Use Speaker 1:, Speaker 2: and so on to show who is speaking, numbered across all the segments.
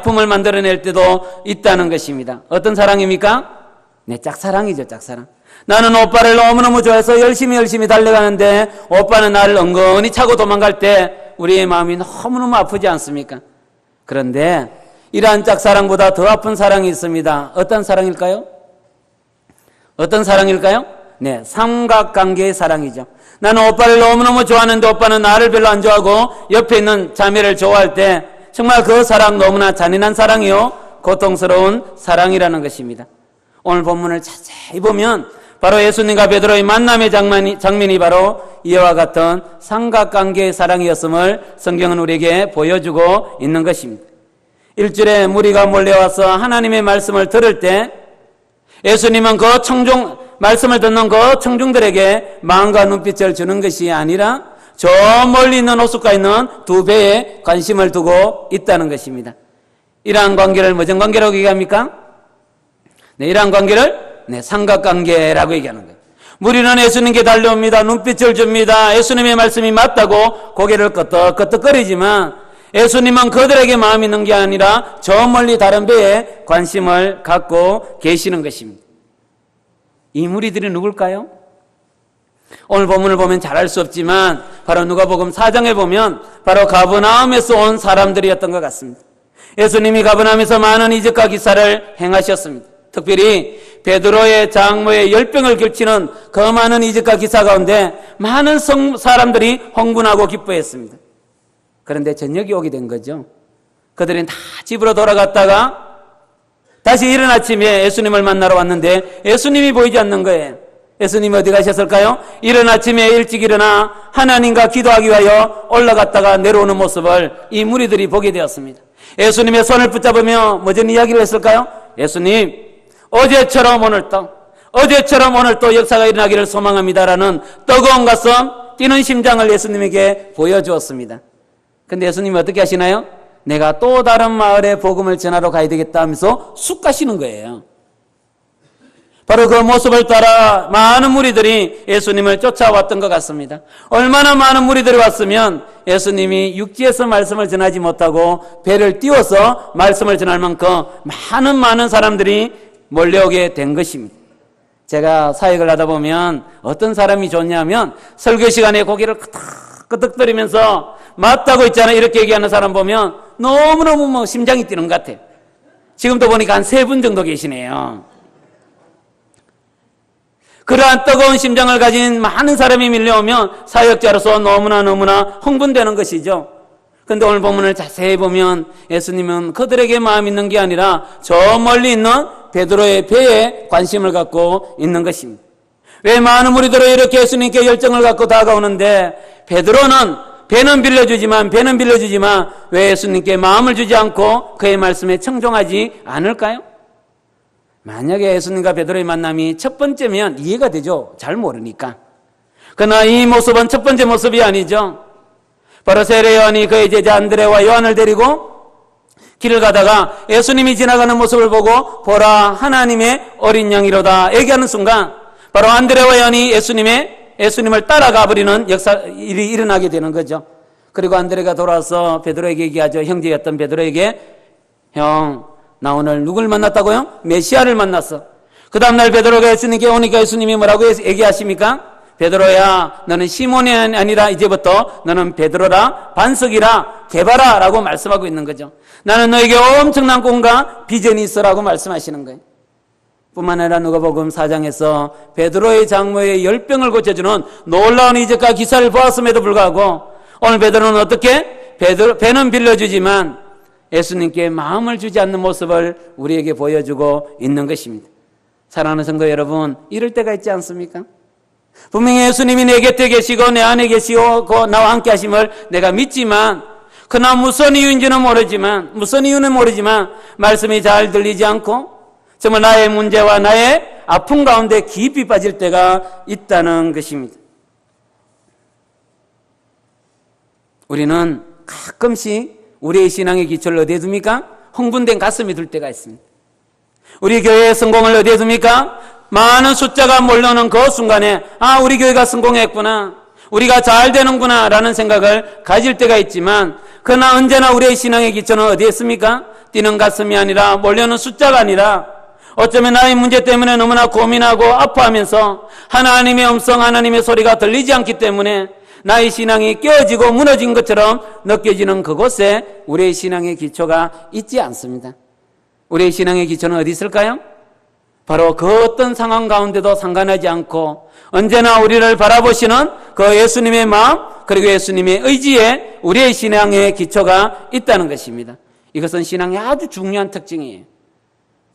Speaker 1: 작품을 만들어낼 때도 있다는 것입니다. 어떤 사랑입니까? 네, 짝사랑이죠. 짝사랑. 나는 오빠를 너무너무 좋아해서 열심히 달려가는데 오빠는 나를 은근히 차고 도망갈 때 우리의 마음이 너무너무 아프지 않습니까? 그런데 이러한 짝사랑보다 더 아픈 사랑이 있습니다. 어떤 사랑일까요? 어떤 사랑일까요? 네, 삼각관계의 사랑이죠. 나는 오빠를 너무너무 좋아하는데 오빠는 나를 별로 안 좋아하고 옆에 있는 자매를 좋아할 때 정말 그 사랑 너무나 잔인한 사랑이요, 고통스러운 사랑이라는 것입니다. 오늘 본문을 자세히 보면 바로 예수님과 베드로의 만남의 장면이 바로 이와 같은 삼각관계의 사랑이었음을 성경은 우리에게 보여주고 있는 것입니다. 일주일에 무리가 몰려와서 하나님의 말씀을 들을 때 예수님은 그 말씀을 듣는 그 청중들에게 마음과 눈빛을 주는 것이 아니라 저 멀리 있는 호숫가에 있는 두 배에 관심을 두고 있다는 것입니다. 이러한 관계를 무슨 관계라고 얘기합니까? 네, 이러한 관계를 삼각관계라고 얘기하는 거예요. 무리는 예수님께 달려옵니다. 눈빛을 줍니다. 예수님의 말씀이 맞다고 고개를 끄덕끄덕거리지만 예수님은 그들에게 마음이 있는 게 아니라 저 멀리 다른 배에 관심을 갖고 계시는 것입니다. 이 무리들이 누굴까요? 오늘 본문을 보면 잘 알 수 없지만 바로 누가복음 4장에 보면 바로 가버나움에서 온 사람들이었던 것 같습니다. 예수님이 가버나움에서 많은 이적과 기사를 행하셨습니다. 특별히 베드로의 장모의 열병을 결치는 그 많은 이적과 기사 가운데 많은 사람들이 흥분하고 기뻐했습니다. 그런데 저녁이 오게 된 거죠. 그들은 다 집으로 돌아갔다가 다시 이른 아침에 예수님을 만나러 왔는데 예수님이 보이지 않는 거예요. 예수님이 어디 가셨을까요? 이른 아침에 일찍 일어나 하나님과 기도하기 위하여 올라갔다가 내려오는 모습을 이 무리들이 보게 되었습니다. 예수님의 손을 붙잡으며 무슨 이야기를 했을까요? 예수님, 어제처럼 오늘 또 역사가 일어나기를 소망합니다라는 뜨거운 가슴, 뛰는 심장을 예수님에게 보여주었습니다. 근데 예수님이 어떻게 하시나요? 내가 또 다른 마을에 복음을 전하러 가야 되겠다 하면서 쑥 가시는 거예요. 바로 그 모습을 따라 많은 무리들이 예수님을 쫓아왔던 것 같습니다. 얼마나 많은 무리들이 왔으면 예수님이 육지에서 말씀을 전하지 못하고 배를 띄워서 말씀을 전할 만큼 많은 사람들이 몰려오게 된 것입니다. 제가 사역을 하다 보면 어떤 사람이 좋냐면 설교 시간에 고개를 끄덕끄덕거리면서 맞다고 있잖아요. 이렇게 얘기하는 사람 보면 너무너무 심장이 뛰는 것 같아요. 지금도 보니까 한 3분 정도 계시네요. 그러한 뜨거운 심장을 가진 많은 사람이 밀려오면 사역자로서 너무나 흥분되는 것이죠. 그런데 오늘 본문을 자세히 보면 예수님은 그들에게 마음 있는 게 아니라 저 멀리 있는 베드로의 배에 관심을 갖고 있는 것입니다. 왜 많은 무리들이 이렇게 예수님께 열정을 갖고 다가오는데 베드로는 배는 빌려주지만 왜 예수님께 마음을 주지 않고 그의 말씀에 청종하지 않을까요? 만약에 예수님과 베드로의 만남이 첫 번째면 이해가 되죠. 잘 모르니까. 그러나 이 모습은 첫 번째 모습이 아니죠. 바로 세례 요한이 그의 제자 안드레와 요한을 데리고 길을 가다가 예수님이 지나가는 모습을 보고 보라 하나님의 어린 양이로다 얘기하는 순간 바로 안드레와 요한이 예수님을 따라가 버리는 일이 일어나게 되는 거죠. 그리고 안드레가 돌아와서 베드로에게 얘기하죠. 형제였던 베드로에게 형, 나 오늘 누굴 만났다고요? 메시아를 만났어. 그 다음날 베드로가 예수님께 오니까 예수님이 뭐라고 얘기하십니까? 베드로야, 너는 시몬이 아니라 이제부터 너는 베드로라, 반석이라, 개바라 라고 말씀하고 있는 거죠. 나는 너에게 엄청난 꿈과 비전이 있어라고 말씀하시는 거예요. 뿐만 아니라 누가복음 4장에서 베드로의 장모의 열병을 고쳐주는 놀라운 이적과 기사를 보았음에도 불구하고 오늘 베드로는 어떻게? 배는 빌려주지만 예수님께 마음을 주지 않는 모습을 우리에게 보여주고 있는 것입니다. 사랑하는 성도 여러분, 이럴 때가 있지 않습니까? 분명히 예수님이 내 곁에 계시고 내 안에 계시고 나와 함께 하심을 내가 믿지만 그러나 무슨 이유는 모르지만 말씀이 잘 들리지 않고 정말 나의 문제와 나의 아픔 가운데 깊이 빠질 때가 있다는 것입니다. 우리는 가끔씩 우리의 신앙의 기초를 어디에 둡니까? 흥분된 가슴이 들 때가 있습니다. 우리 교회의 성공을 어디에 둡니까? 많은 숫자가 몰려오는 그 순간에 우리 교회가 성공했구나, 우리가 잘 되는구나 라는 생각을 가질 때가 있지만 그러나 언제나 우리의 신앙의 기초는 어디에 있습니까? 뛰는 가슴이 아니라 몰려오는 숫자가 아니라 어쩌면 나의 문제 때문에 너무나 고민하고 아파하면서 하나님의 음성, 하나님의 소리가 들리지 않기 때문에 나의 신앙이 깨어지고 무너진 것처럼 느껴지는 그곳에 우리의 신앙의 기초가 있지 않습니다. 우리의 신앙의 기초는 어디 있을까요? 바로 그 어떤 상황 가운데도 상관하지 않고 언제나 우리를 바라보시는 그 예수님의 마음 그리고 예수님의 의지에 우리의 신앙의 기초가 있다는 것입니다. 이것은 신앙의 아주 중요한 특징이에요.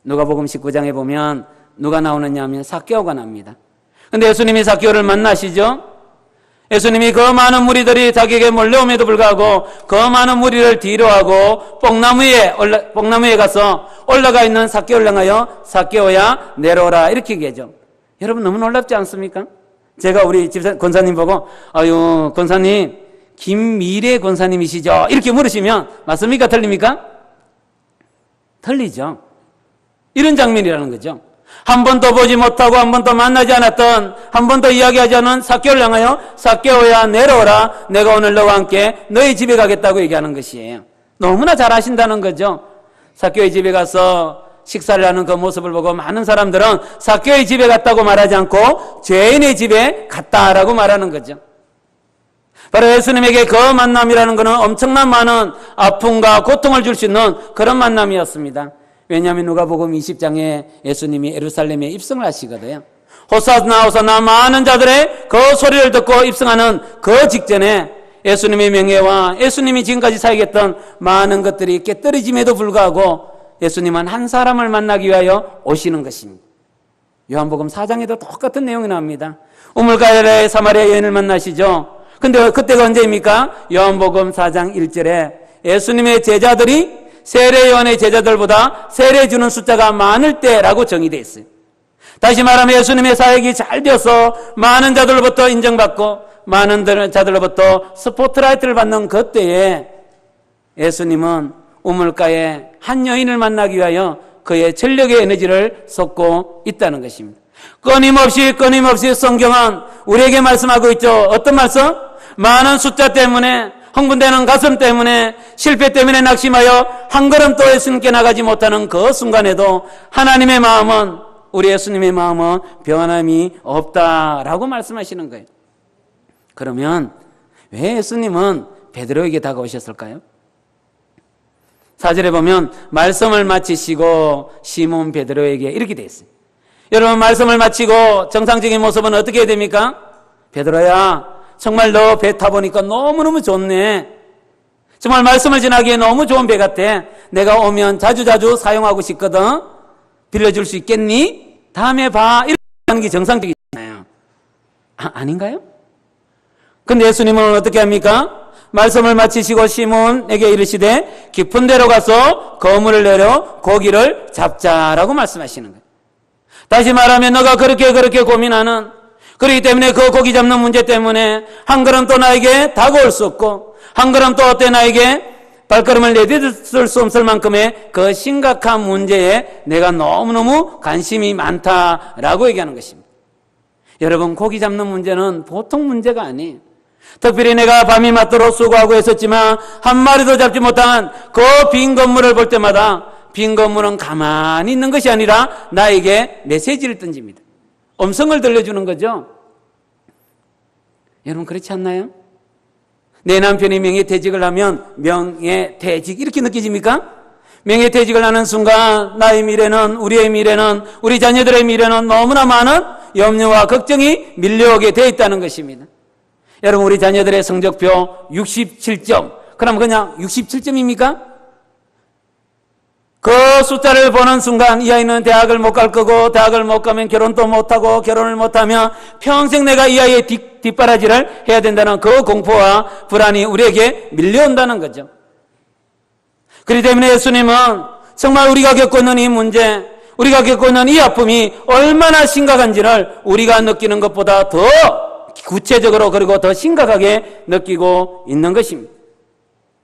Speaker 1: 누가복음 19장에 보면 누가 나오느냐 하면 삭개오가 나옵니다. 근데 예수님이 삭개오를 만나시죠? 예수님이 그 많은 무리들이 자기에게 몰려옴에도 불구하고 그 많은 무리를 뒤로하고 뽕나무에 가서 올라가 있는 삭개오를 향하여 삭개오야 내려오라 이렇게 얘기하죠. 여러분 너무 놀랍지 않습니까? 제가 우리 집사 권사님 보고 아유 권사님 김미래 권사님이시죠? 이렇게 물으시면 맞습니까? 틀립니까? 틀리죠. 이런 장면이라는 거죠. 한 번도 보지 못하고 한 번도 만나지 않았던 한 번도 이야기하지 않은 삭개오를 향하여 삭개오야 내려오라 내가 오늘 너와 함께 너희 집에 가겠다고 얘기하는 것이에요. 너무나 잘 아신다는 거죠. 삭개오의 집에 가서 식사를 하는 그 모습을 보고 많은 사람들은 삭개오의 집에 갔다고 말하지 않고 죄인의 집에 갔다라고 말하는 거죠. 바로 예수님에게 그 만남이라는 것은 엄청난 많은 아픔과 고통을 줄 수 있는 그런 만남이었습니다. 왜냐하면 누가복음 20장에 예수님이 예루살렘에 입성을 하시거든요. 호산나 호산나 많은 자들의 그 소리를 듣고 입성하는 그 직전에 예수님의 명예와 예수님이 지금까지 사역했던 많은 것들이 깨떨어짐에도 불구하고 예수님은 한 사람을 만나기 위하여 오시는 것입니다. 요한복음 4장에도 똑같은 내용이 나옵니다. 우물가에 사마리아 여인을 만나시죠. 근데 그때가 언제입니까? 요한복음 4장 1절에 예수님의 제자들이 세례 요한의 제자들보다 세례 주는 숫자가 많을 때라고 정의되어 있어요. 다시 말하면 예수님의 사역이 잘 되어서 많은 자들로부터 인정받고 많은 자들로부터 스포트라이트를 받는 그때에 예수님은 우물가에 한 여인을 만나기 위하여 그의 전력의 에너지를 쏟고 있다는 것입니다. 끊임없이 성경은 우리에게 말씀하고 있죠. 어떤 말씀? 많은 숫자 때문에 흥분되는 가슴 때문에 실패 때문에 낙심하여 한 걸음 또 예수님께 나가지 못하는 그 순간에도 하나님의 마음은 우리 예수님의 마음은 변함이 없다라고 말씀하시는 거예요. 그러면 왜 예수님은 베드로에게 다가오셨을까요? 4절에 보면 말씀을 마치시고 시몬 베드로에게 이렇게 돼 있어요. 여러분 말씀을 마치고 정상적인 모습은 어떻게 해야 됩니까? 베드로야 정말 너 배 타보니까 너무너무 좋네. 정말 말씀을 전하기에 너무 좋은 배 같아. 내가 오면 자주자주 사용하고 싶거든. 빌려줄 수 있겠니? 다음에 봐. 이렇게 하는 게 정상적이잖아요. 아닌가요? 근데 예수님은 어떻게 합니까? 말씀을 마치시고 시몬에게 이르시되 깊은 데로 가서 그물을 내려 고기를 잡자라고 말씀하시는 거예요. 다시 말하면 너가 그렇게 고민하는 그렇기 때문에 그 고기 잡는 문제 때문에 한 걸음 또 나에게 다가올 수 없고 한 걸음 또 어때 나에게 발걸음을 내딛을 수 없을 만큼의 그 심각한 문제에 내가 너무너무 관심이 많다라고 얘기하는 것입니다. 여러분 고기 잡는 문제는 보통 문제가 아니에요. 특별히 내가 밤이 맞도록 수고하고 했었지만 한 마리도 잡지 못한 그 빈 건물을 볼 때마다 빈 건물은 가만히 있는 것이 아니라 나에게 메시지를 던집니다. 음성을 들려주는 거죠. 여러분 그렇지 않나요? 내 남편이 명예퇴직을 하면 명예퇴직 이렇게 느껴집니까? 명예퇴직을 하는 순간 나의 미래는 우리의 미래는 우리 자녀들의 미래는 너무나 많은 염려와 걱정이 밀려오게 되어 있다는 것입니다. 여러분 우리 자녀들의 성적표 67점 그럼 그냥 67점입니까? 그 숫자를 보는 순간 이 아이는 대학을 못 갈 거고 대학을 못 가면 결혼도 못하고 결혼을 못하면 평생 내가 이 아이의 뒷바라지를 해야 된다는 그 공포와 불안이 우리에게 밀려온다는 거죠. 그렇기 때문에 예수님은 정말 우리가 겪고 있는 이 문제 우리가 겪고 있는 이 아픔이 얼마나 심각한지를 우리가 느끼는 것보다 더 구체적으로 그리고 더 심각하게 느끼고 있는 것입니다.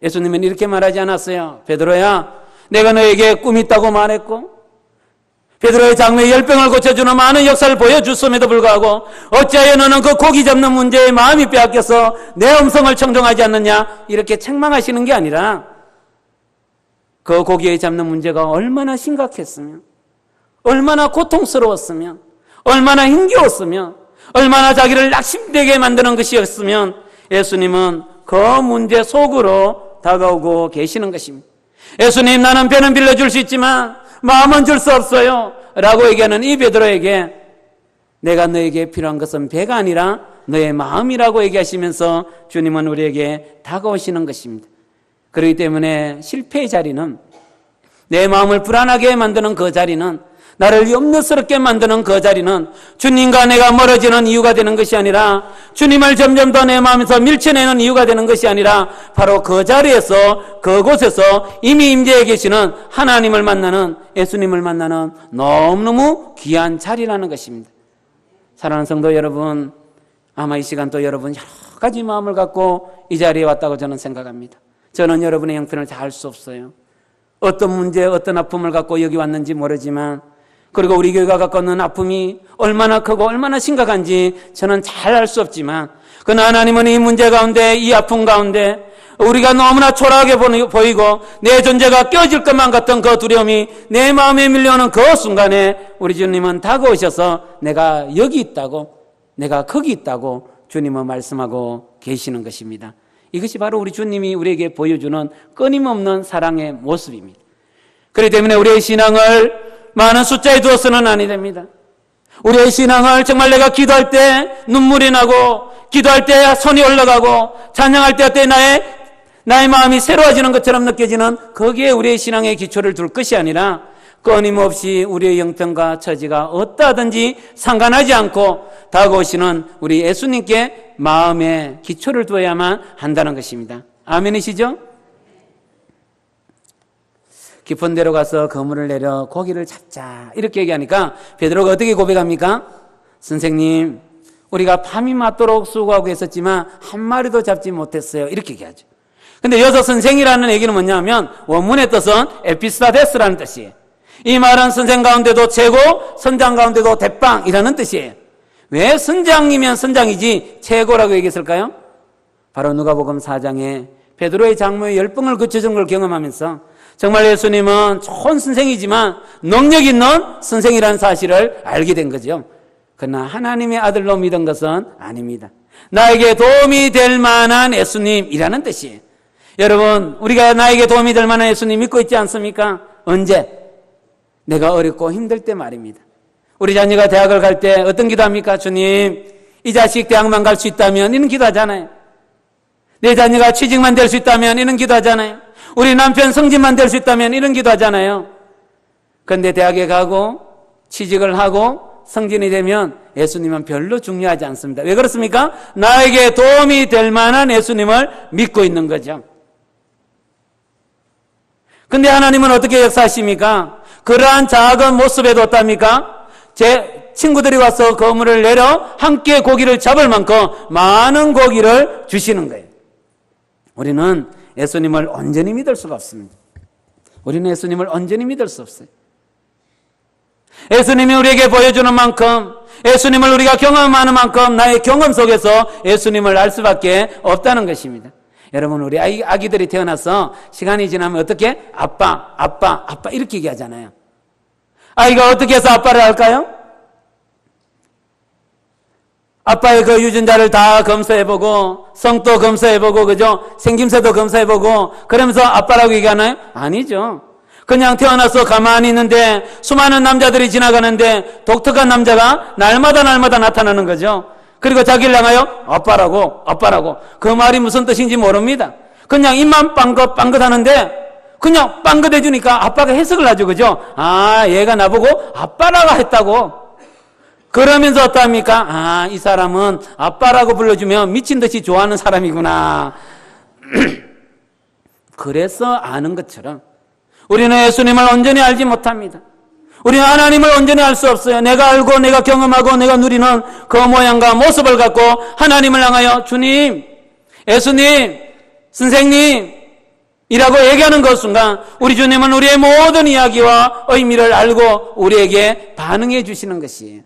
Speaker 1: 예수님은 이렇게 말하지 않았어요. 베드로야 내가 너에게 꿈이 있다고 말했고 베드로의 장래의 열병을 고쳐주는 많은 역사를 보여줬음에도 불구하고 어찌하여 너는 그 고기 잡는 문제에 마음이 빼앗겨서 내 음성을 청종하지 않느냐 이렇게 책망하시는 게 아니라 그 고기에 잡는 문제가 얼마나 심각했으며, 얼마나 고통스러웠으며, 얼마나 힘겨웠으며, 얼마나 자기를 낙심되게 만드는 것이었으면 예수님은 그 문제 속으로 다가오고 계시는 것입니다. 예수님, 나는 배는 빌려줄 수 있지만 마음은 줄 수 없어요 라고 얘기하는 이 베드로에게 내가 너에게 필요한 것은 배가 아니라 너의 마음이라고 얘기하시면서 주님은 우리에게 다가오시는 것입니다. 그렇기 때문에 실패의 자리는, 내 마음을 불안하게 만드는 그 자리는, 나를 염려스럽게 만드는 그 자리는 주님과 내가 멀어지는 이유가 되는 것이 아니라, 주님을 점점 더 내 마음에서 밀쳐내는 이유가 되는 것이 아니라, 바로 그 자리에서, 그곳에서 이미 임재해 계시는 하나님을 만나는, 예수님을 만나는 너무너무 귀한 자리라는 것입니다. 사랑하는 성도 여러분, 아마 이 시간 또 여러분 여러 가지 마음을 갖고 이 자리에 왔다고 저는 생각합니다. 저는 여러분의 형편을 다 알 수 없어요. 어떤 문제, 어떤 아픔을 갖고 여기 왔는지 모르지만, 그리고 우리 교회가 갖고 있는 아픔이 얼마나 크고 얼마나 심각한지 저는 잘 알 수 없지만, 그러나 하나님은 이 문제 가운데, 이 아픔 가운데 우리가 너무나 초라하게 보이고 내 존재가 깨어질 것만 같던 그 두려움이 내 마음에 밀려오는 그 순간에 우리 주님은 다가오셔서 내가 여기 있다고, 내가 거기 있다고 주님은 말씀하고 계시는 것입니다. 이것이 바로 우리 주님이 우리에게 보여주는 끊임없는 사랑의 모습입니다. 그렇기 때문에 우리의 신앙을 많은 숫자에 두어서는 아니 됩니다. 우리의 신앙을 정말 내가 기도할 때 눈물이 나고, 기도할 때 손이 올라가고, 찬양할 때 나의 마음이 새로워지는 것처럼 느껴지는, 거기에 우리의 신앙의 기초를 둘 것이 아니라, 끊임없이 우리의 형편과 처지가 어떠하든지 상관하지 않고 다가오시는 우리 예수님께 마음의 기초를 두어야만 한다는 것입니다. 아멘이시죠? 깊은 데로 가서 그물을 내려 고기를 잡자 이렇게 얘기하니까 베드로가 어떻게 고백합니까? 선생님, 우리가 밤이 맞도록 수고하고 있었지만 한 마리도 잡지 못했어요 이렇게 얘기하죠. 근데 여기서 선생이라는 얘기는 뭐냐면 원문의 뜻은 에피스타데스라는 뜻이에요. 이 말은 선생 가운데도 최고, 선장 가운데도 대빵이라는 뜻이에요. 왜 선장이면 선장이지 최고라고 얘기했을까요? 바로 누가복음 4장에 베드로의 장모의 열병을 그쳐준 걸 경험하면서 정말 예수님은 좋은 선생이지만 능력 있는 선생이라는 사실을 알게 된 거죠. 그러나 하나님의 아들로 믿은 것은 아닙니다. 나에게 도움이 될 만한 예수님이라는 뜻이에요. 여러분, 우리가 나에게 도움이 될 만한 예수님 믿고 있지 않습니까? 언제? 내가 어렵고 힘들 때 말입니다. 우리 자녀가 대학을 갈 때 어떤 기도합니까? 주님, 이 자식 대학만 갈 수 있다면 이런 기도하잖아요. 내 자녀가 취직만 될 수 있다면 이런 기도하잖아요. 우리 남편 승진만 될 수 있다면 이런 기도하잖아요. 그런데 대학에 가고 취직을 하고 승진이 되면 예수님은 별로 중요하지 않습니다. 왜 그렇습니까? 나에게 도움이 될 만한 예수님을 믿고 있는 거죠. 근데 하나님은 어떻게 역사하십니까? 그러한 작은 모습에도 어떻습니까? 제 친구들이 와서 그물을 내려 함께 고기를 잡을 만큼 많은 고기를 주시는 거예요. 우리는 예수님을 온전히 믿을 수가 없습니다. 우리는 예수님을 온전히 믿을 수 없어요. 예수님이 우리에게 보여주는 만큼, 예수님을 우리가 경험하는 만큼 나의 경험 속에서 예수님을 알 수밖에 없다는 것입니다. 여러분, 우리 아기들이 태어나서 시간이 지나면 어떻게? 아빠, 아빠, 아빠 이렇게 얘기하잖아요. 아이가 어떻게 해서 아빠를 할까요? 아빠의 그 유전자를 다 검사해보고 성도 검사해보고 그죠? 생김새도 검사해보고 그러면서 아빠라고 얘기하나요? 아니죠. 그냥 태어나서 가만히 있는데 수많은 남자들이 지나가는데 독특한 남자가 날마다 나타나는 거죠. 그리고 자기를 향하여 아빠라고 그 말이 무슨 뜻인지 모릅니다. 그냥 입만 빵긋 하는데 그냥 빵긋 해주니까 아빠가 해석을 하죠. 그죠? 아, 얘가 나보고 아빠라고 했다고. 그러면서 어떠합니까? 이 사람은 아빠라고 불러주면 미친 듯이 좋아하는 사람이구나. 그래서 아는 것처럼 우리는 예수님을 온전히 알지 못합니다. 우리는 하나님을 온전히 알 수 없어요. 내가 알고 내가 경험하고 내가 누리는 그 모양과 모습을 갖고 하나님을 향하여 주님, 예수님, 선생님 이라고 얘기하는 그 순간 우리 주님은 우리의 모든 이야기와 의미를 알고 우리에게 반응해 주시는 것이에요.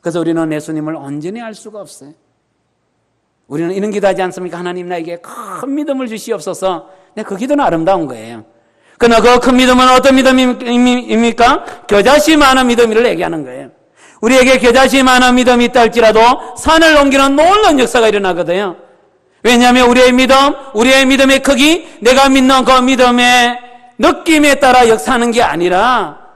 Speaker 1: 그래서 우리는 예수님을 온전히 알 수가 없어요. 우리는 이런 기도하지 않습니까? 하나님 나에게 큰 믿음을 주시옵소서. 네, 그 기도는 아름다운 거예요. 그러나 그 큰 믿음은 어떤 믿음입니까? 겨자씨 많은 믿음을 얘기하는 거예요. 우리에게 겨자씨 많은 믿음이 있다 할지라도 산을 옮기는 놀라운 역사가 일어나거든요. 왜냐하면 우리의 믿음의 크기, 내가 믿는 그 믿음의 느낌에 따라 역사하는 게 아니라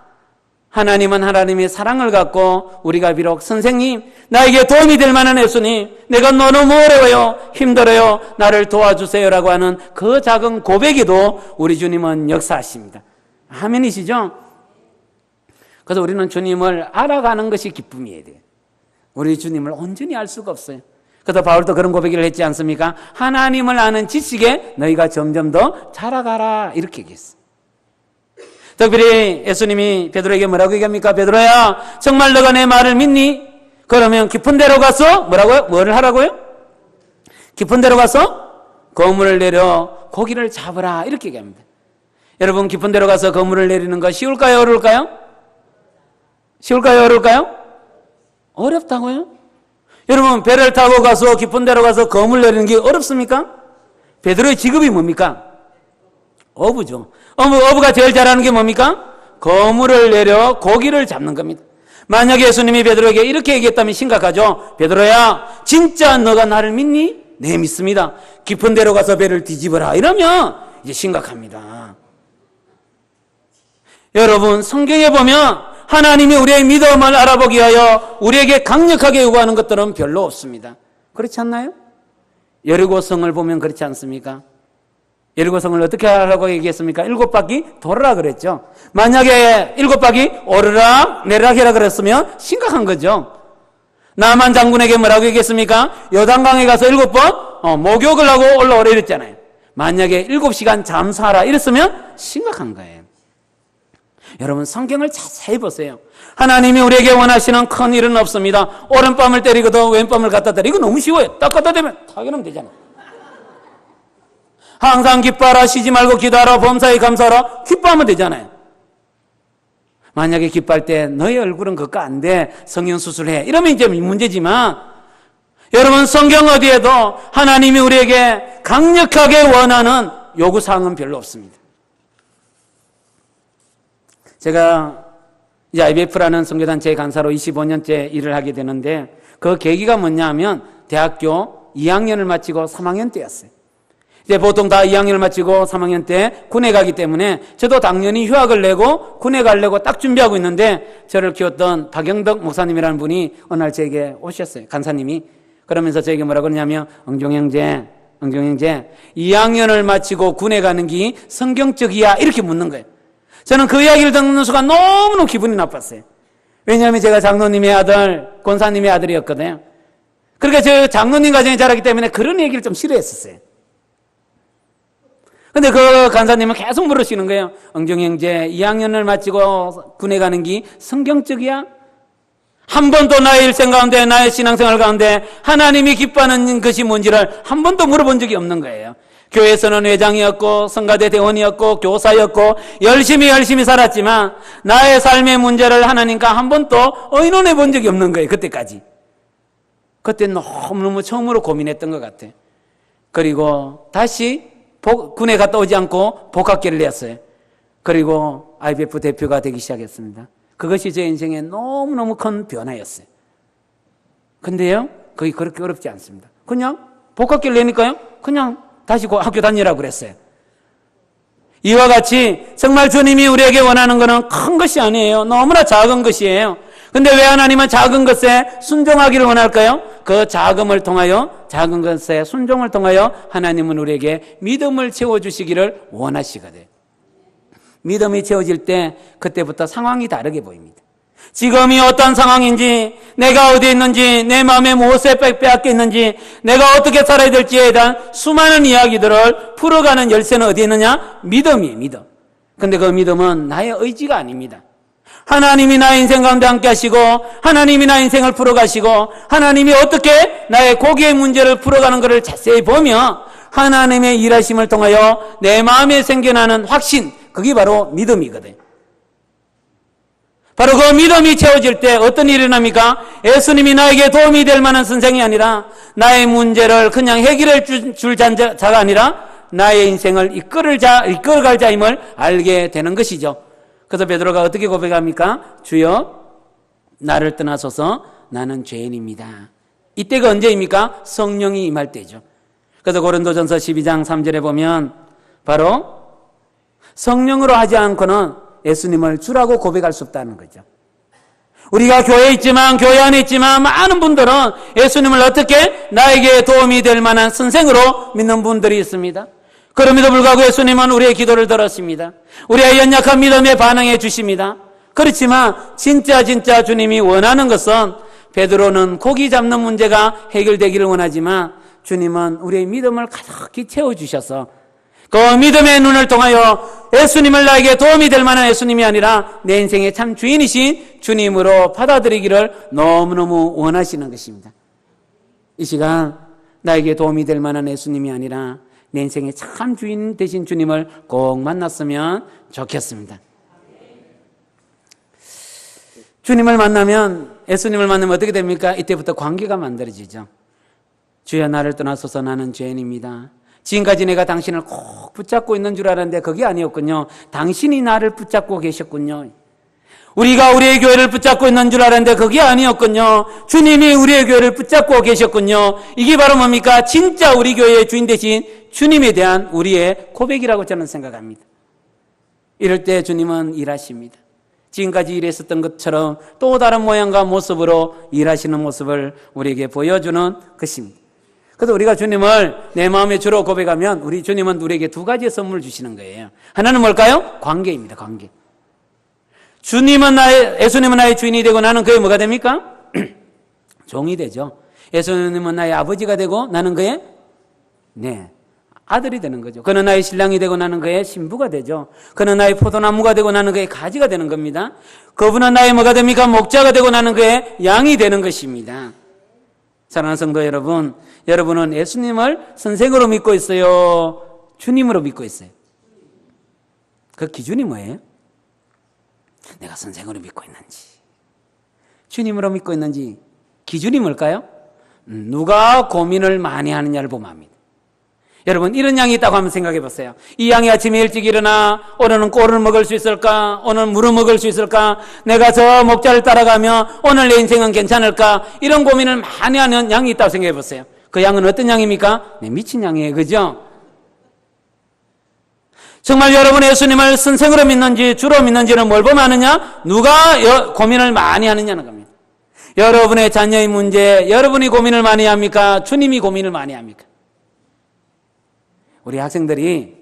Speaker 1: 하나님은 하나님의 사랑을 갖고 우리가 비록 선생님, 나에게 도움이 될 만한 예수님, 내가 너무 어려워요, 힘들어요, 나를 도와주세요라고 하는 그 작은 고백에도 우리 주님은 역사하십니다. 아멘이시죠? 그래서 우리는 주님을 알아가는 것이 기쁨이어야 돼요. 우리 주님을 온전히 알 수가 없어요. 그래서 바울도 그런 고백을 했지 않습니까? 하나님을 아는 지식에 너희가 점점 더 자라가라 이렇게 얘기했어요. 특별히 예수님이 베드로에게 뭐라고 얘기합니까? 베드로야, 정말 너가 내 말을 믿니? 그러면 깊은 데로 가서 뭐라고요? 뭐를 하라고요? 깊은 데로 가서 거물을 내려 고기를 잡으라 이렇게 얘기합니다. 여러분, 깊은 데로 가서 거물을 내리는 거 쉬울까요? 어려울까요? 쉬울까요? 어려울까요? 어렵다고요? 여러분, 배를 타고 가서 깊은 데로 가서 거물 내리는 게 어렵습니까? 베드로의 직업이 뭡니까? 어부죠. 어부가 제일 잘하는 게 뭡니까? 거물을 내려 고기를 잡는 겁니다. 만약에 예수님이 베드로에게 이렇게 얘기했다면 심각하죠. 베드로야, 진짜 너가 나를 믿니? 네, 믿습니다. 깊은 데로 가서 배를 뒤집어라 이러면 이제 심각합니다. 여러분, 성경에 보면 하나님이 우리의 믿음을 알아보기 위하여 우리에게 강력하게 요구하는 것들은 별로 없습니다. 그렇지 않나요? 여리고성을 보면 그렇지 않습니까? 여리고성을 어떻게 하라고 얘기했습니까? 7바퀴 돌아라 그랬죠. 만약에 7바퀴 오르락 내리락이라 그랬으면 심각한 거죠. 나만 장군에게 뭐라고 얘기했습니까? 요단강에 가서 7번 목욕을 하고 올라오라 이랬잖아요. 만약에 7시간 잠수하라 이랬으면 심각한 거예요. 여러분, 성경을 자세히 보세요. 하나님이 우리에게 원하시는 큰 일은 없습니다. 오른밤을 때리고도 왼밤을 갖다 때리고 너무 쉬워요. 딱 갖다 대면 타결하면 되잖아요. 항상 기뻐하라, 쉬지 말고 기도하라, 범사에 감사하라, 기뻐하면 되잖아요. 만약에 기뻐할 때 너희 얼굴은 그거 안 돼, 성형수술해 이러면 이제 문제지만, 여러분, 성경 어디에도 하나님이 우리에게 강력하게 원하는 요구사항은 별로 없습니다. 제가 이제 IBF라는 선교단체의 간사로 25년째 일을 하게 되는데, 그 계기가 뭐냐 하면 대학교 2학년을 마치고 3학년 때였어요. 이제 보통 다 2학년을 마치고 3학년 때 군에 가기 때문에 저도 당연히 휴학을 내고 군에 가려고 딱 준비하고 있는데, 저를 키웠던 박영덕 목사님이라는 분이 어느 날 저에게 오셨어요. 간사님이. 그러면서 저에게 뭐라고 그러냐면, 응종 형제 2학년을 마치고 군에 가는 게 성경적이야 이렇게 묻는 거예요. 저는 그 이야기를 듣는 순간 너무너무 기분이 나빴어요. 왜냐하면 제가 장로님의 아들, 권사님의 아들이었거든요. 그러니까 저 장로님 가정에 자랐기 때문에 그런 얘기를 좀 싫어했었어요. 근데 그 간사님은 계속 물으시는 거예요. 응종 형제 2학년을 마치고 군에 가는 게 성경적이야? 한 번도 나의 일생 가운데, 나의 신앙생활 가운데 하나님이 기뻐하는 것이 뭔지를 한 번도 물어본 적이 없는 거예요. 교회에서는 회장이었고 성가대 대원이었고 교사였고 열심히 살았지만 나의 삶의 문제를 하나님과 한 번도 의논해 본 적이 없는 거예요. 그때까지. 그때 너무너무 처음으로 고민했던 것 같아요. 그리고 다시 군에 갔다 오지 않고 복학기를 냈어요. 그리고 IBF 대표가 되기 시작했습니다. 그것이 제 인생에 너무너무 큰 변화였어요. 근데요, 그게 그렇게 어렵지 않습니다. 그냥 복학기를 내니까요, 그냥 다시 학교 다니라고 그랬어요. 이와 같이 정말 주님이 우리에게 원하는 것은 큰 것이 아니에요. 너무나 작은 것이에요. 근데 왜 하나님은 작은 것에 순종하기를 원할까요? 그 작은 것에 순종을 통하여 하나님은 우리에게 믿음을 채워주시기를 원하시거든요. 믿음이 채워질 때 그때부터 상황이 다르게 보입니다. 지금이 어떤 상황인지, 내가 어디에 있는지, 내 마음에 무엇에 빼앗겨 있는지, 내가 어떻게 살아야 될지에 대한 수많은 이야기들을 풀어가는 열쇠는 어디에 있느냐? 믿음이에요, 믿음. 근데 그 믿음은 나의 의지가 아닙니다. 하나님이 나의 인생 가운데 함께 하시고, 하나님이 나의 인생을 풀어가시고, 하나님이 어떻게 나의 고기의 문제를 풀어가는 것을 자세히 보며 하나님의 일하심을 통하여 내 마음에 생겨나는 확신, 그게 바로 믿음이거든요. 바로 그 믿음이 채워질 때 어떤 일이 일어납니까? 예수님이 나에게 도움이 될 만한 선생이 아니라 나의 문제를 그냥 해결해 줄 자가 아니라 나의 인생을 이끌어갈 자임을 알게 되는 것이죠. 그래서 베드로가 어떻게 고백합니까? 주여, 나를 떠나소서, 나는 죄인입니다. 이때가 언제입니까? 성령이 임할 때죠. 그래서 고린도전서 12장 3절에 보면 바로 성령으로 하지 않고는 예수님을 주라고 고백할 수 없다는 거죠. 우리가 교회에 있지만, 교회 안에 있지만 많은 분들은 예수님을 어떻게 나에게 도움이 될 만한 선생으로 믿는 분들이 있습니다. 그럼에도 불구하고 예수님은 우리의 기도를 들었습니다. 우리의 연약한 믿음에 반응해 주십니다. 그렇지만 진짜 주님이 원하는 것은, 베드로는 고기 잡는 문제가 해결되기를 원하지만 주님은 우리의 믿음을 가득히 채워주셔서 그 믿음의 눈을 통하여 예수님을 나에게 도움이 될 만한 예수님이 아니라 내 인생의 참 주인이신 주님으로 받아들이기를 너무너무 원하시는 것입니다. 이 시간 나에게 도움이 될 만한 예수님이 아니라 내 인생의 참 주인 되신 주님을 꼭 만났으면 좋겠습니다. 주님을 만나면, 예수님을 만나면 어떻게 됩니까? 이때부터 관계가 만들어지죠. 주여, 나를 떠나소서, 나는 죄인입니다. 지금까지 내가 당신을 꼭 붙잡고 있는 줄 알았는데 그게 아니었군요. 당신이 나를 붙잡고 계셨군요. 우리가 우리의 교회를 붙잡고 있는 줄 알았는데 그게 아니었군요. 주님이 우리의 교회를 붙잡고 계셨군요. 이게 바로 뭡니까? 진짜 우리 교회의 주인 되신 주님에 대한 우리의 고백이라고 저는 생각합니다. 이럴 때 주님은 일하십니다. 지금까지 일했었던 것처럼 또 다른 모양과 모습으로 일하시는 모습을 우리에게 보여주는 것입니다. 그래서 우리가 주님을 내 마음의 주로 고백하면 우리 주님은 우리에게 두 가지의 선물을 주시는 거예요. 하나는 뭘까요? 관계입니다. 관계. 예수님은 나의 주인이 되고 나는 그의 뭐가 됩니까? 종이 되죠. 예수님은 나의 아버지가 되고 나는 그의 아들이 되는 거죠. 그는 나의 신랑이 되고 나는 그의 신부가 되죠. 그는 나의 포도나무가 되고 나는 그의 가지가 되는 겁니다. 그분은 나의 뭐가 됩니까? 목자가 되고 나는 그의 양이 되는 것입니다. 사랑하는 성도 여러분, 여러분은 예수님을 선생으로 믿고 있어요? 주님으로 믿고 있어요? 그 기준이 뭐예요? 내가 선생으로 믿고 있는지, 주님으로 믿고 있는지 기준이 뭘까요? 누가 고민을 많이 하느냐를 보면 합니다. 여러분, 이런 양이 있다고 한번 생각해 보세요. 이 양이 아침에 일찍 일어나 오늘은 꼴을 먹을 수 있을까? 오늘은 물을 먹을 수 있을까? 내가 저 목자를 따라가면 오늘 내 인생은 괜찮을까? 이런 고민을 많이 하는 양이 있다고 생각해 보세요. 그 양은 어떤 양입니까? 미친 양이에요. 그죠? 정말 여러분 예수님을 선생으로 믿는지 주로 믿는지는 뭘 보면 아느냐? 누가 고민을 많이 하느냐는 겁니다. 여러분의 자녀의 문제, 여러분이 고민을 많이 합니까? 주님이 고민을 많이 합니까? 우리 학생들이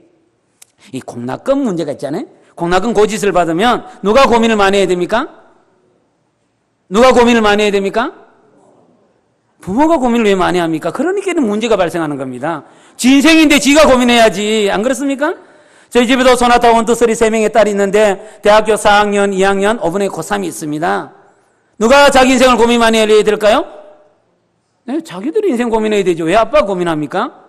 Speaker 1: 이 공납금 문제가 있잖아요. 공납금 고짓을 받으면 누가 고민을 많이 해야 됩니까? 누가 고민을 많이 해야 됩니까? 부모가 고민을 왜 많이 합니까? 그러니까 문제가 발생하는 겁니다. 지 인생인데 지가 고민해야지. 안 그렇습니까? 저희 집에도 소나타 1, 2, 3 3명의 딸이 있는데 대학교 4학년, 2학년, 5분의 고3이 있습니다. 누가 자기 인생을 고민 많이 해야 될까요? 네, 자기들이 인생 고민해야 되죠. 왜 아빠가 고민합니까?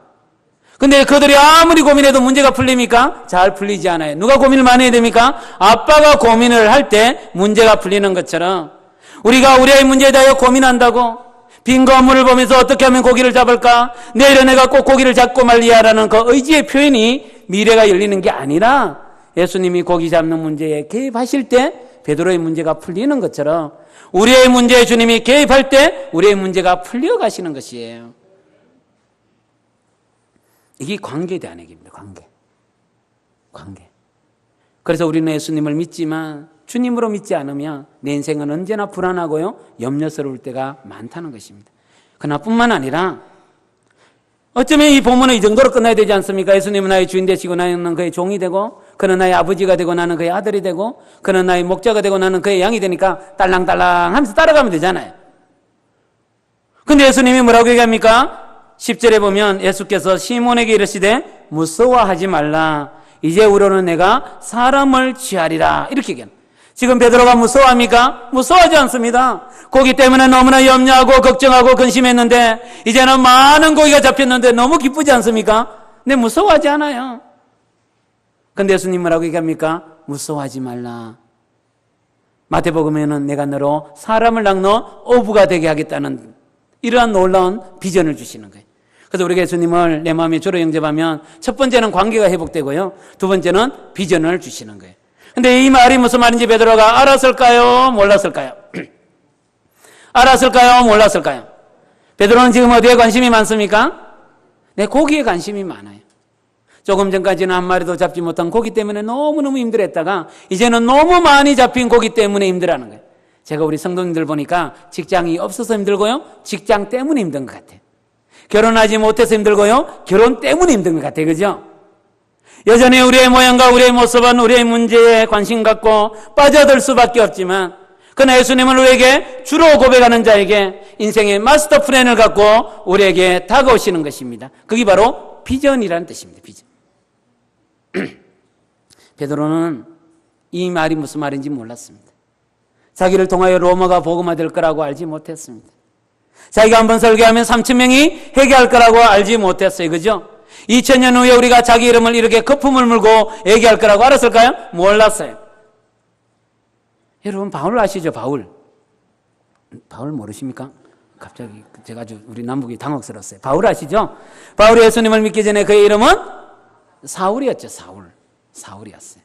Speaker 1: 근데 그들이 아무리 고민해도 문제가 풀립니까? 잘 풀리지 않아요. 누가 고민을 많이 해야 됩니까? 아빠가 고민을 할 때 문제가 풀리는 것처럼 우리가 우리의 문제에 대하여 고민한다고 빈 건물을 보면서 어떻게 하면 고기를 잡을까? 내일은 내가 꼭 고기를 잡고 말리야라는 그 의지의 표현이 미래가 열리는 게 아니라 예수님이 고기 잡는 문제에 개입하실 때 베드로의 문제가 풀리는 것처럼 우리의 문제에 주님이 개입할 때 우리의 문제가 풀려가시는 것이에요. 이게 관계에 대한 얘기입니다. 관계. 그래서 우리는 예수님을 믿지만 주님으로 믿지 않으면 내 인생은 언제나 불안하고요, 염려스러울 때가 많다는 것입니다. 그러나 뿐만 아니라 어쩌면 이 본문은 이 정도로 끝나야 되지 않습니까? 예수님은 나의 주인 되시고 나는 그의 종이 되고 그는 나의 아버지가 되고 나는 그의 아들이 되고 그는 나의 목자가 되고 나는 그의 양이 되니까 딸랑딸랑 하면서 따라가면 되잖아요. 근데 예수님이 뭐라고 얘기합니까? 10절에 보면 예수께서 시몬에게 이르시되 무서워하지 말라. 이제 우로는 내가 사람을 취하리라. 이렇게 얘기합니다. 지금 베드로가 무서워합니까? 무서워하지 않습니다. 고기 때문에 너무나 염려하고 걱정하고 근심했는데 이제는 많은 고기가 잡혔는데 너무 기쁘지 않습니까? 근데 무서워하지 않아요. 근데 예수님 뭐라고 얘기합니까? 무서워하지 말라. 마태복음에는 내가 너로 사람을 낚는 어부가 되게 하겠다는 이러한 놀라운 비전을 주시는 거예요. 그래서 우리가 예수님을 내 마음에 주로 영접하면 첫 번째는 관계가 회복되고요. 두 번째는 비전을 주시는 거예요. 근데 이 말이 무슨 말인지 베드로가 알았을까요? 몰랐을까요? 알았을까요? 몰랐을까요? 베드로는 지금 어디에 관심이 많습니까? 네, 고기에 관심이 많아요. 조금 전까지는 한 마리도 잡지 못한 고기 때문에 너무너무 힘들었다가 이제는 너무 많이 잡힌 고기 때문에 힘들어하는 거예요. 제가 우리 성도님들 보니까 직장이 없어서 힘들고요. 직장 때문에 힘든 것 같아요. 결혼하지 못해서 힘들고요. 결혼 때문에 힘든 것 같아요. 그죠? 여전히 우리의 모양과 우리의 모습은 우리의 문제에 관심 갖고 빠져들 수밖에 없지만 그러나 예수님은 우리에게 주로 고백하는 자에게 인생의 마스터 플랜을 갖고 우리에게 다가오시는 것입니다. 그게 바로 비전이라는 뜻입니다. 비전. 베드로는 이 말이 무슨 말인지 몰랐습니다. 자기를 통하여 로마가 복음화될 거라고 알지 못했습니다. 자기가 한번 설교하면 3,000명이 회개할 거라고 알지 못했어요. 그죠? 2000년 후에 우리가 자기 이름을 이렇게 거품을 물고 얘기할 거라고 알았을까요? 몰랐어요. 여러분 바울 아시죠? 바울 모르십니까? 갑자기 제가 아주 우리 남북이 당혹스러웠어요. 바울 아시죠? 바울이 예수님을 믿기 전에 그의 이름은 사울이었죠. 사울이었어요.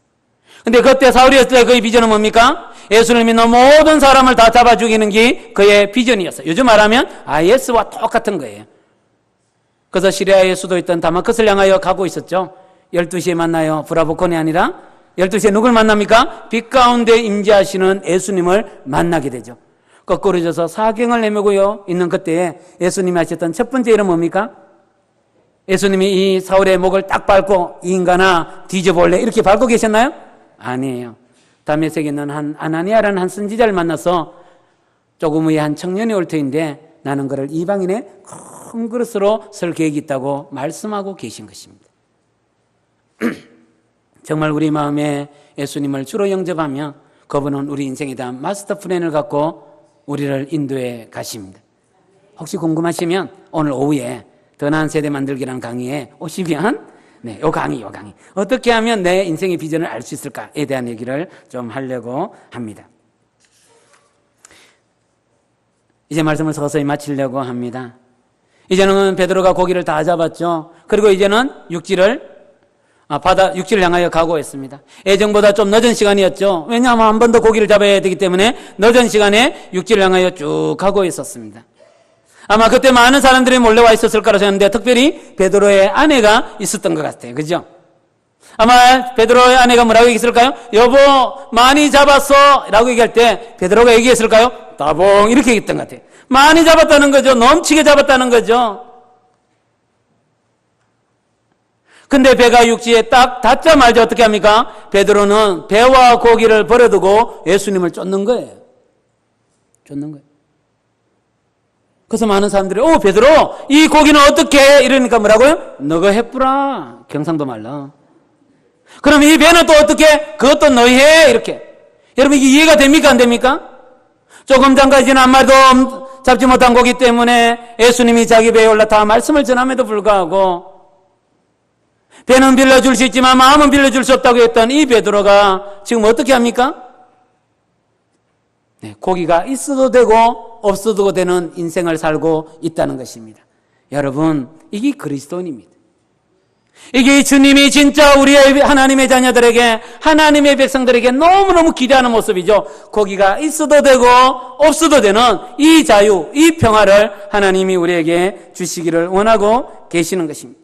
Speaker 1: 근데 그때 사울이었을 때 그의 비전은 뭡니까? 예수를 믿는 모든 사람을 다 잡아 죽이는 게 그의 비전이었어요. 요즘 말하면 IS와 똑같은 거예요. 그래서 시리아에 수도있던 다마커스를 향하여 가고 있었죠. 12시에 만나요. 브라보콘이 아니라 12시에 누굴 만납니까? 빛 가운데 임재하시는 예수님을 만나게 되죠. 거꾸로 져서 사경을 내밀고 있는 그때에 예수님이 하셨던 첫 번째 일은 뭡니까? 예수님이 이 사울의 목을 딱 밟고 이 인간아 뒤져볼래? 이렇게 밟고 계셨나요? 아니에요. 다메섹에 있는 한 아나니아라는 한 선지자를 만나서 조금 후에 한 청년이 올 터인데 나는 그를 이방인의 큰 그릇으로 설 계획이 있다고 말씀하고 계신 것입니다. 정말 우리 마음에 예수님을 주로 영접하며 그분은 우리 인생에 대한 마스터 플랜을 갖고 우리를 인도해 가십니다. 혹시 궁금하시면 오늘 오후에 더 나은 세대 만들기라는 강의에 오시면 요 강의 어떻게 하면 내 인생의 비전을 알 수 있을까에 대한 얘기를 좀 하려고 합니다. 이제 말씀을 서서히 마치려고 합니다. 이제는 베드로가 고기를 다 잡았죠. 그리고 이제는 육지를 향하여 가고 있습니다. 예정보다 좀 늦은 시간이었죠. 왜냐하면 한 번 더 고기를 잡아야 되기 때문에 늦은 시간에 육지를 향하여 쭉 가고 있었습니다. 아마 그때 많은 사람들이 몰려와 있었을 거라고 생각하는데 특별히 베드로의 아내가 있었던 것 같아요. 그죠? 아마 베드로의 아내가 뭐라고 얘기했을까요? 여보 많이 잡았어 라고 얘기할 때 베드로가 얘기했을까요? 따봉 이렇게 얘기했던 것 같아요. 많이 잡았다는 거죠. 넘치게 잡았다는 거죠. 근데 배가 육지에 딱 닿자마자 어떻게 합니까? 베드로는 배와 고기를 버려두고 예수님을 쫓는 거예요. 그래서 많은 사람들이 베드로 이 고기는 어떻게 해? 이러니까 뭐라고요? 너가 해뿌라. 경상도 말로. 그럼 이 배는 또 어떻게 해? 그것도 너희 해. 이렇게. 여러분 이게 이해가 됩니까? 안 됩니까? 조금 전까지는 한 마리도 잡지 못한 고기 때문에 예수님이 자기 배에 올라타 말씀을 전함에도 불구하고 배는 빌려줄 수 있지만 마음은 빌려줄 수 없다고 했던 이 베드로가 지금 어떻게 합니까? 고기가 있어도 되고 없어도 되는 인생을 살고 있다는 것입니다. 여러분 이게 그리스도인입니다. 이게 주님이 진짜 우리의 하나님의 자녀들에게 하나님의 백성들에게 너무너무 기대하는 모습이죠. 고기가 있어도 되고 없어도 되는 이 자유, 이 평화를 하나님이 우리에게 주시기를 원하고 계시는 것입니다.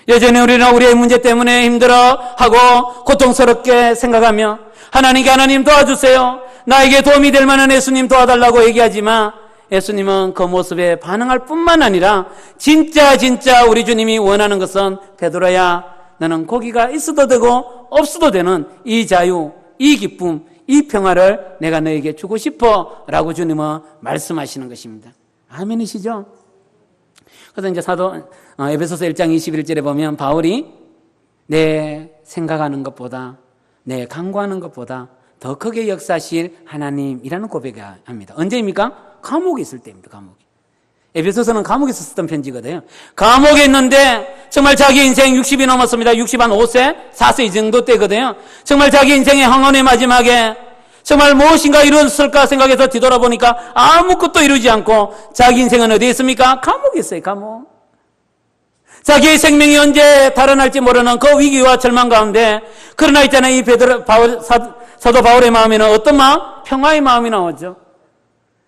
Speaker 1: 여전히 우리는 우리의 문제 때문에 힘들어하고 고통스럽게 생각하며 하나님 도와주세요. 나에게 도움이 될 만한 예수님 도와달라고 얘기하지만 예수님은 그 모습에 반응할 뿐만 아니라 진짜 우리 주님이 원하는 것은 베드로야 너는 고기가 있어도 되고 없어도 되는 이 자유, 이 기쁨, 이 평화를 내가 너에게 주고 싶어 라고 주님은 말씀하시는 것입니다. 아멘이시죠? 그래서 이제 사도 에베소서 1장 21절에 보면 바울이 내 생각하는 것보다 내 간구하는 것보다 더 크게 역사하실 하나님이라는 고백을 합니다. 언제입니까? 감옥에 있을 때입니다. 감옥에. 에베소서는 감옥에서 썼던 편지거든요. 감옥에 있는데 정말 자기 인생 60이 넘었습니다. 60 한 5세, 4세 이 정도 때거든요. 정말 자기 인생의 황혼의 마지막에 정말 무엇인가 이루었을까 생각해서 뒤돌아보니까 아무것도 이루지 않고 자기 인생은 어디에 있습니까? 감옥에 있어요. 감옥. 자기의 생명이 언제 달아날지 모르는 그 위기와 절망 가운데, 그러나 있잖아요, 이 사도 바울의 마음에는 어떤 마음? 평화의 마음이 나오죠.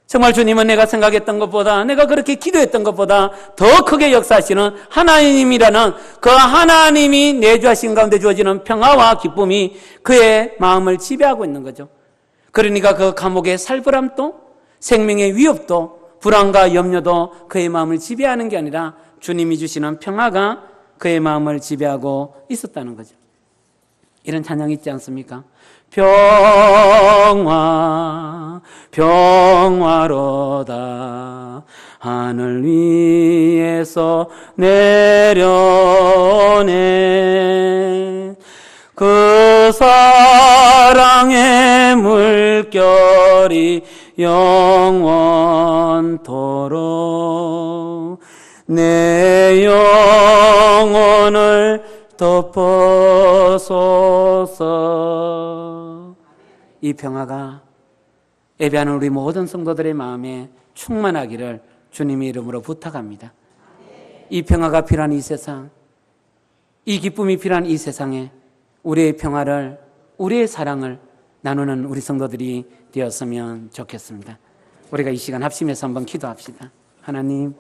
Speaker 1: 정말 주님은 내가 생각했던 것보다, 내가 그렇게 기도했던 것보다 더 크게 역사하시는 하나님이라는 그 하나님이 내주하신 가운데 주어지는 평화와 기쁨이 그의 마음을 지배하고 있는 거죠. 그러니까 그 감옥의 살벌함도, 생명의 위협도, 불안과 염려도 그의 마음을 지배하는 게 아니라 주님이 주시는 평화가 그의 마음을 지배하고 있었다는 거죠. 이런 찬양 있지 않습니까? 평화, 평화로다. 하늘 위에서 내려오네. 그 사랑의 물결이 영원토록 내 영혼을 덮어소서. 이 평화가 예배하는 우리 모든 성도들의 마음에 충만하기를 주님의 이름으로 부탁합니다. 이 평화가 필요한 이 세상, 이 기쁨이 필요한 이 세상에 우리의 평화를, 우리의 사랑을 나누는 우리 성도들이 되었으면 좋겠습니다. 우리가 이 시간 합심해서 한번 기도합시다. 하나님,